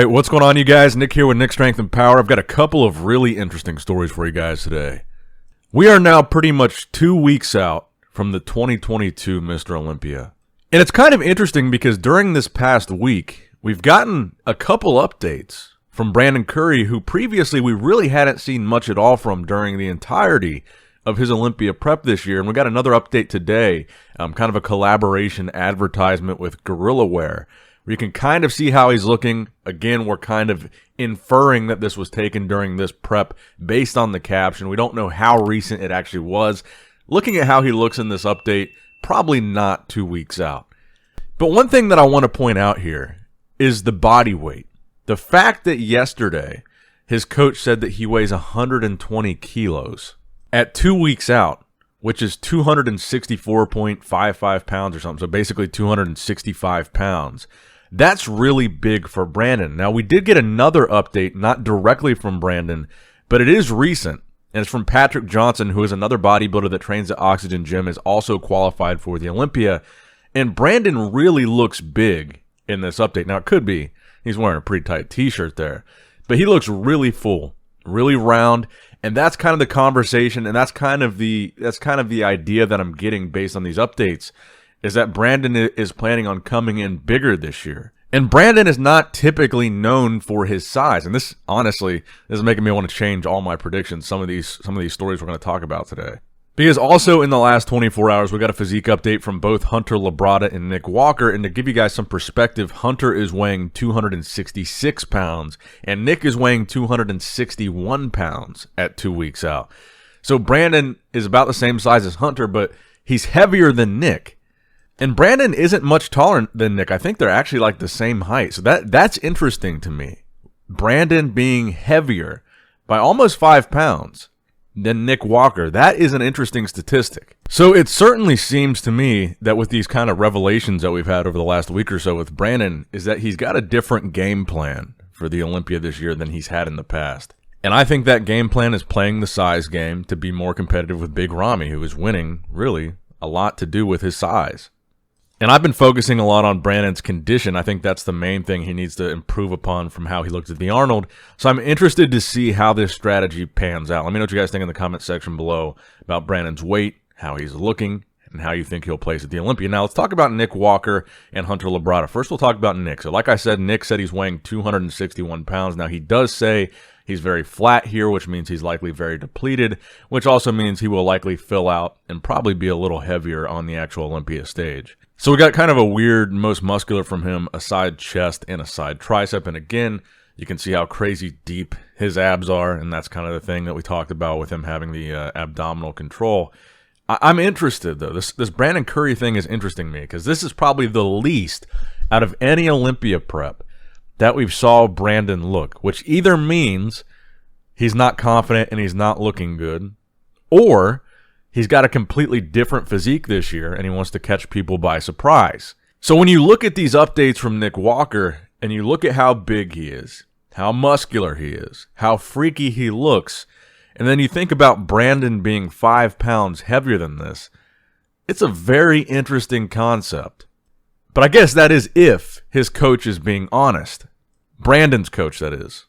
right, what's going on, you guys? Nick here with Nick Strength and Power. I've got a couple of really interesting stories for you guys today. We are now pretty much 2 weeks out from the 2022 Mr. Olympia. And it's kind of interesting because during this past week, we've gotten a couple updates from Brandon Curry, who previously we really hadn't seen much at all from during the entirety of his Olympia prep this year. And we got another update today, kind of a collaboration advertisement with Gorilla Wear, where you can kind of see how he's looking. Again, we're kind of inferring that this was taken during this prep based on the caption. We don't know how recent it actually was. Looking at how he looks in this update, probably not 2 weeks out. But one thing that I want to point out here is the body weight. The fact that yesterday his coach said that he weighs 120 kilos at 2 weeks out, which is 264.55 pounds or something, so basically 265 pounds. That's really big for Brandon. Now, we did get another update, not directly from Brandon, but it is recent, and it's from Patrick Johnson, who is another bodybuilder that trains at Oxygen Gym, is also qualified for the Olympia, and Brandon really looks big in this update. Now, it could be he's wearing a pretty tight t-shirt there, but he looks really full, really round, and that's kind of the conversation, and that's kind of the idea that I'm getting based on these updates, is that Brandon is planning on coming in bigger this year. And Brandon is not typically known for his size. And this, honestly, this is making me want to change all my predictions, some of these stories we're going to talk about today. Because also in the last 24 hours, we got a physique update from both Hunter Labrada and Nick Walker. And to give you guys some perspective, Hunter is weighing 266 pounds, and Nick is weighing 261 pounds at 2 weeks out. So Brandon is about the same size as Hunter, but he's heavier than Nick. And Brandon isn't much taller than Nick. I think they're actually like the same height. So that's interesting to me. Brandon being heavier by almost 5 pounds than Nick Walker. That is an interesting statistic. So it certainly seems to me that with these kind of revelations that we've had over the last week or so with Brandon, is that he's got a different game plan for the Olympia this year than he's had in the past. And I think that game plan is playing the size game to be more competitive with Big Ramy, who is winning really a lot to do with his size. And I've been focusing a lot on Brandon's condition. I think that's the main thing he needs to improve upon from how he looked at the Arnold. So I'm interested to see how this strategy pans out. Let me know what you guys think in the comment section below about Brandon's weight, how he's looking, and how you think he'll place at the Olympia. Now let's talk about Nick Walker and Hunter Labrada. First, we'll talk about Nick. So like I said, Nick said he's weighing 261 pounds. Now he does say he's very flat here, which means he's likely very depleted, which also means he will likely fill out and probably be a little heavier on the actual Olympia stage. So we got kind of a weird, most muscular from him, a side chest and a side tricep. And again, you can see how crazy deep his abs are. And that's kind of the thing that we talked about with him having the abdominal control. I'm interested, though. This Brandon Curry thing is interesting to me because this is probably the least out of any Olympia prep that we've saw Brandon look, which either means he's not confident and he's not looking good, or he's got a completely different physique this year, and he wants to catch people by surprise. So when you look at these updates from Nick Walker, and you look at how big he is, how muscular he is, how freaky he looks, and then you think about Brandon being 5 pounds heavier than this, it's a very interesting concept. But I guess that is if his coach is being honest. Brandon's coach, that is.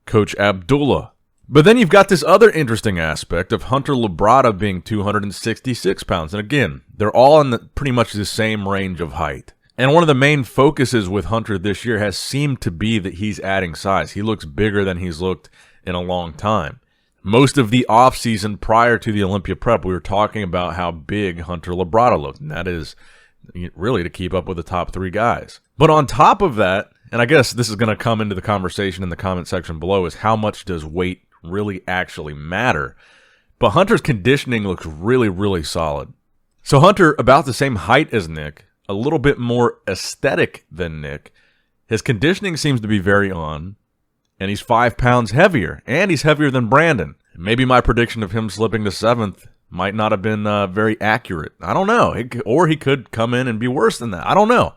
Coach Abdullah. But then you've got this other interesting aspect of Hunter Labrada being 266 pounds. And again, they're all in pretty much the same range of height. And one of the main focuses with Hunter this year has seemed to be that he's adding size. He looks bigger than he's looked in a long time. Most of the offseason prior to the Olympia prep, we were talking about how big Hunter Labrada looked. And that is really to keep up with the top 3 guys. But on top of that, and I guess this is going to come into the conversation in the comment section below, is how much does weight really actually matter? But Hunter's conditioning looks really, really solid. So Hunter, about the same height as Nick, a little bit more aesthetic than Nick. His conditioning seems to be very on, and he's 5 pounds heavier, and he's heavier than Brandon. Maybe my prediction of him slipping to 7th might not have been very accurate. I don't know. Or he could come in and be worse than that. I don't know.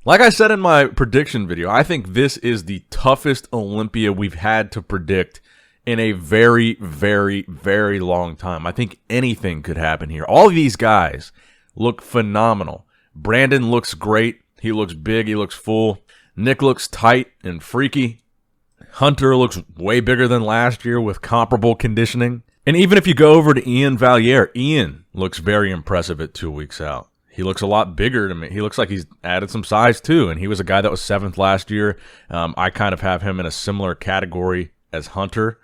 Like I said in my prediction video, I think this is the toughest Olympia we've had to predict in a very, very, very long time. I think anything could happen here. All of these guys look phenomenal. Brandon looks great. He looks big. He looks full. Nick looks tight and freaky. Hunter looks way bigger than last year with comparable conditioning. And even if you go over to Iain Valliere, Iain looks very impressive at 2 weeks out. He looks a lot bigger to me. He looks like he's added some size too, and he was a guy that was 7th last year. I kind of have him in a similar category as Hunter.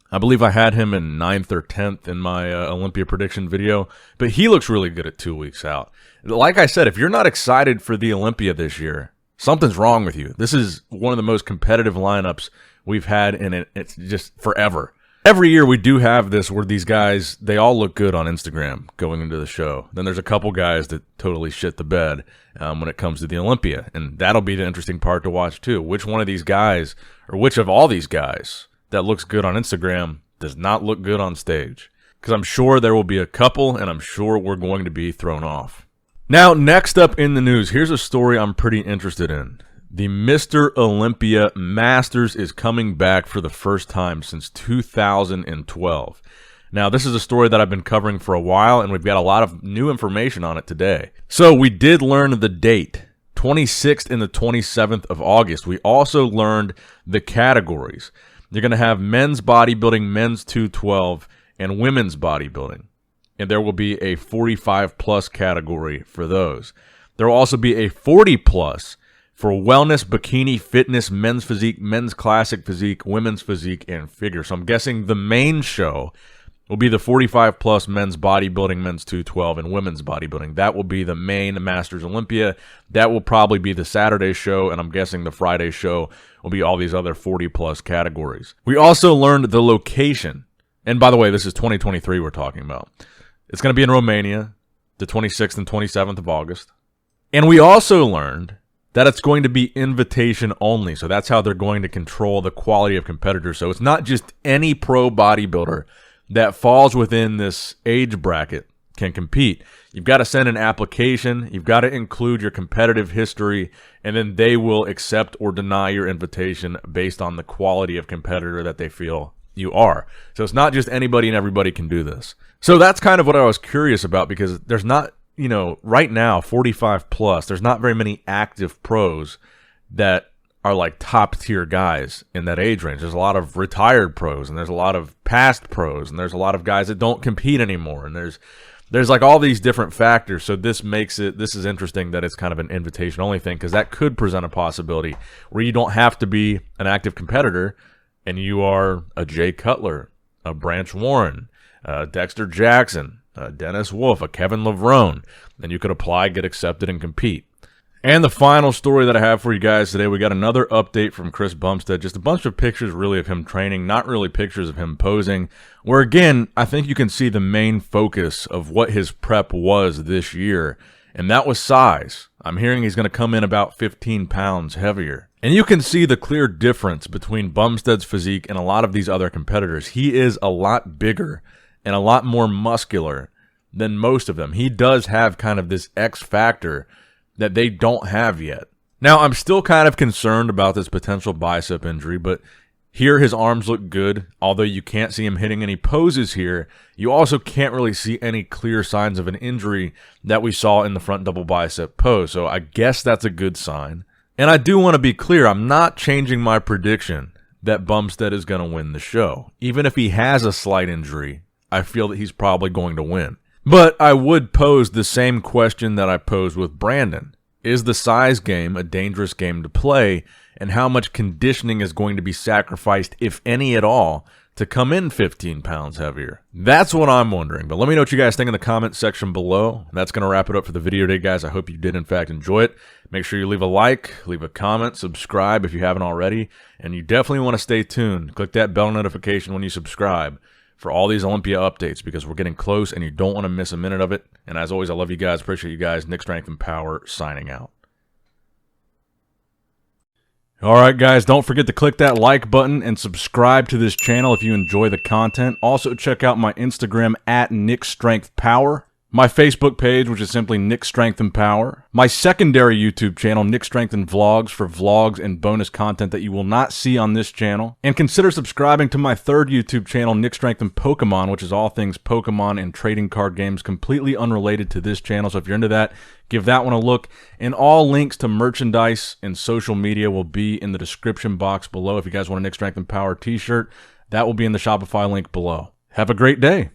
I believe I had him in 9th or 10th in my Olympia prediction video, but he looks really good at 2 weeks out. Like I said, if you're not excited for the Olympia this year, something's wrong with you. This is one of the most competitive lineups we've had in it. It's just forever. Every year we do have this where these guys, they all look good on Instagram going into the show. Then there's a couple guys that totally shit the bed when it comes to the Olympia. And that'll be the interesting part to watch too. Which one of these guys, or which of all these guys that looks good on Instagram does not look good on stage? Because I'm sure there will be a couple, and I'm sure we're going to be thrown off. Now, next up in the news, here's a story I'm pretty interested in. The Mr. Olympia Masters is coming back for the first time since 2012. Now, this is a story that I've been covering for a while, and we've got a lot of new information on it today. So we did learn the date, 26th and the 27th of August. We also learned the categories. You're going to have men's bodybuilding, men's 212, and women's bodybuilding. And there will be a 45-plus category for those. There will also be a 40-plus for wellness, bikini, fitness, men's physique, men's classic physique, women's physique, and figure. So I'm guessing the main show will be the 45-plus men's bodybuilding, men's 212, and women's bodybuilding. That will be the main Masters Olympia. That will probably be the Saturday show, and I'm guessing the Friday show will be all these other 40-plus categories. We also learned the location. And by the way, this is 2023 we're talking about. It's going to be in Romania, the 26th and 27th of August. And we also learned that it's going to be invitation only. So that's how they're going to control the quality of competitors. So it's not just any pro bodybuilder that falls within this age bracket can compete. You've got to send an application. You've got to include your competitive history, and then they will accept or deny your invitation based on the quality of competitor that they feel you are. So it's not just anybody and everybody can do this. So that's kind of what I was curious about, because there's not, you know, right now, 45 plus, there's not very many active pros that are like top tier guys in that age range. There's a lot of retired pros, and there's a lot of past pros, and there's a lot of guys that don't compete anymore. And there's like all these different factors. So this is interesting that it's kind of an invitation only thing, because that could present a possibility where you don't have to be an active competitor and you are a Jay Cutler, a Branch Warren, Dexter Jackson, Dennis Wolf, a Kevin Levrone, then you could apply, get accepted, and compete. And the final story that I have for you guys today, we got another update from Chris Bumstead. Just a bunch of pictures really of him training, not really pictures of him posing, where again, I think you can see the main focus of what his prep was this year, and that was size. I'm hearing he's going to come in about 15 pounds heavier. And you can see the clear difference between Bumstead's physique and a lot of these other competitors. He is a lot bigger and a lot more muscular than most of them. He does have kind of this X factor that they don't have yet. Now, I'm still kind of concerned about this potential bicep injury, but here his arms look good. Although you can't see him hitting any poses here, you also can't really see any clear signs of an injury that we saw in the front double bicep pose. So I guess that's a good sign. And I do want to be clear, I'm not changing my prediction that Bumstead is going to win the show. Even if he has a slight injury, I feel that he's probably going to win. But I would pose the same question that I posed with Brandon. Is the size game a dangerous game to play, and how much conditioning is going to be sacrificed, if any at all, to come in 15 pounds heavier? That's what I'm wondering. But let me know what you guys think in the comment section below. That's going to wrap it up for the video today, guys. I hope you did, in fact, enjoy it. Make sure you leave a like, leave a comment, subscribe if you haven't already. And you definitely want to stay tuned. Click that bell notification when you subscribe for all these Olympia updates, because we're getting close and you don't want to miss a minute of it. And as always, I love you guys. Appreciate you guys. Nick Strength and Power signing out. All right, guys, don't forget to click that like button and subscribe to this channel if you enjoy the content. Also, check out my Instagram at Nick Strength Power. my Facebook page, which is simply Nick Strength and Power, my secondary YouTube channel, Nick Strength and Vlogs, for vlogs and bonus content that you will not see on this channel, and consider subscribing to my third YouTube channel, Nick Strength and Pokemon, which is all things Pokemon and trading card games, completely unrelated to this channel. So if you're into that, give that one a look. And all links to merchandise and social media will be in the description box below. If you guys want a Nick Strength and Power t-shirt, that will be in the Shopify link below. Have a great day.